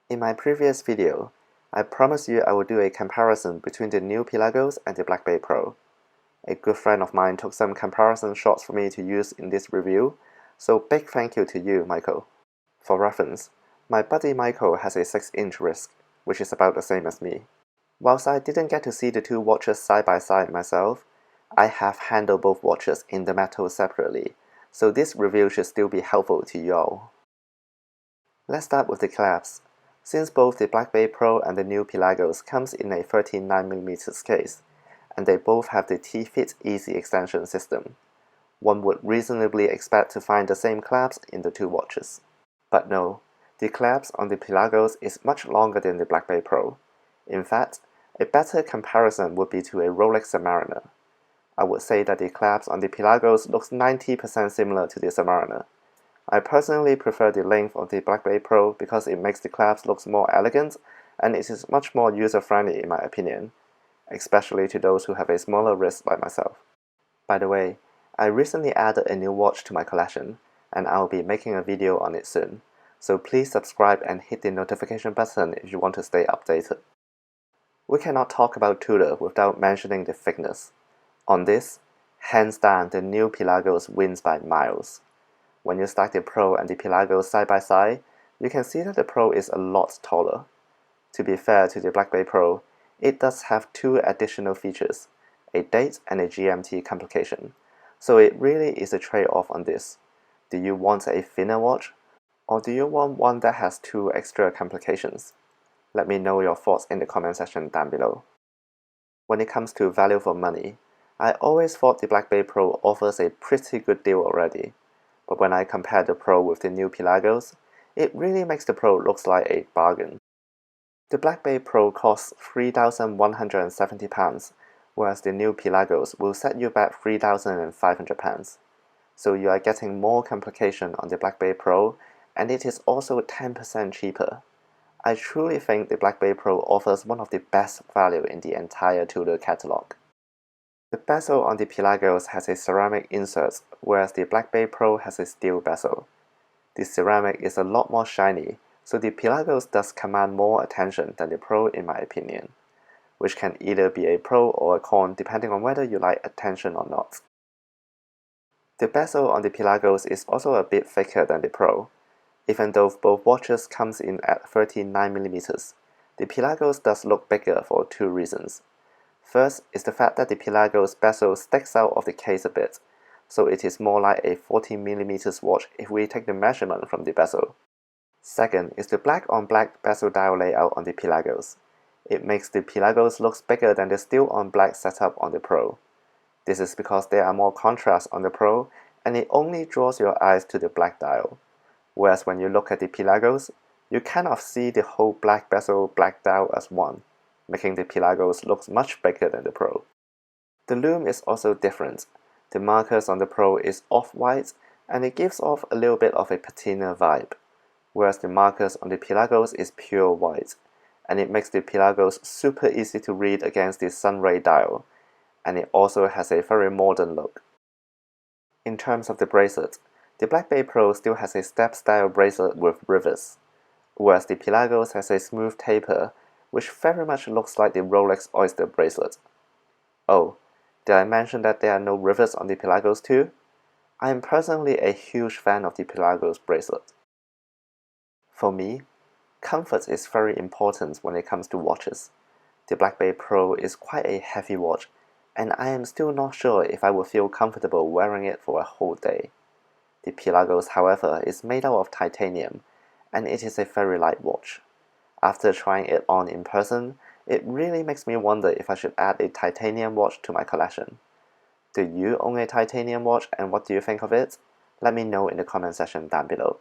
In my previous video, I promised you I would do a comparison between the new Pelagos and the Black Bay Pro. A good friend of mine took some comparison shots for me to use in this review, so big thank you to you, Michael. For reference, my buddy Michael has a 6-inch wrist, which is about the same as me. Whilst I didn't get to see the two watches side by side myself, I have handled both watches in the metal separately, so this review should still be helpful to you all. Let's start with the clasps. Since both the Black Bay Pro and the new Pelagos comes in a 13.9mm case, and they both have the T-Fit Easy extension system, one would reasonably expect to find the same clasps in the two watches. But no, the clasp on the Pelagos is much longer than the Black Bay Pro. In fact, a better comparison would be to a Rolex Submariner. I would say that the clasp on the Pelagos looks 90% similar to the Submariner. I personally prefer the length of the Black Bay Pro because it makes the clasp look more elegant and it is much more user-friendly in my opinion, especially to those who have a smaller wrist like myself. By the way, I recently added a new watch to my collection, and I'll be making a video on it soon, so please subscribe and hit the notification button if you want to stay updated. We cannot talk about Tudor without mentioning the thickness. On this, hands down the new Pelagos wins by miles. When you stack the Pro and the Pelagos side by side, you can see that the Pro is a lot taller. To be fair to the Black Bay Pro, it does have two additional features, a date and a GMT complication, so it really is a trade-off on this. Do you want a thinner watch, or do you want one that has two extra complications? Let me know your thoughts in the comment section down below. When it comes to value for money, I always thought the Black Bay Pro offers a pretty good deal already. But when I compare the Pro with the new Pelagos, it really makes the Pro look like a bargain. The Black Bay Pro costs £3,170, whereas the new Pelagos will set you back £3,500. So you are getting more complication on the Black Bay Pro, and it is also 10% cheaper. I truly think the Black Bay Pro offers one of the best value in the entire Tudor catalog. The bezel on the Pelagos has a ceramic insert, whereas the Black Bay Pro has a steel bezel. The ceramic is a lot more shiny, so the Pelagos does command more attention than the Pro in my opinion, which can either be a pro or a con depending on whether you like attention or not. The bezel on the Pelagos is also a bit thicker than the Pro. Even though both watches comes in at 13.9mm, the Pelagos does look bigger for two reasons. First is the fact that the Pelagos bezel sticks out of the case a bit, so it is more like a 14mm watch if we take the measurement from the bezel. Second is the black-on-black bezel dial layout on the Pelagos. It makes the Pelagos look bigger than the steel-on-black setup on the Pro. This is because there are more contrast on the Pro, and it only draws your eyes to the black dial. Whereas when you look at the Pelagos, you kind of see the whole black bezel black dial as one, making the Pelagos look much bigger than the Pro. The lume is also different. The markers on the Pro is off-white, and it gives off a little bit of a patina vibe, whereas the markers on the Pelagos is pure white, and it makes the Pelagos super easy to read against the sunray dial, and it also has a very modern look. In terms of the bracelet, the Black Bay Pro still has a step-style bracelet with rivets, whereas the Pelagos has a smooth taper, which very much looks like the Rolex Oyster bracelet. Oh, did I mention that there are no rivets on the Pelagos too? I am personally a huge fan of the Pelagos bracelet. For me, comfort is very important when it comes to watches. The Black Bay Pro is quite a heavy watch, and I am still not sure if I would feel comfortable wearing it for a whole day. The Pelagos, however, is made out of titanium, and it is a very light watch. After trying it on in person, it really makes me wonder if I should add a titanium watch to my collection. Do you own a titanium watch and what do you think of it? Let me know in the comment section down below.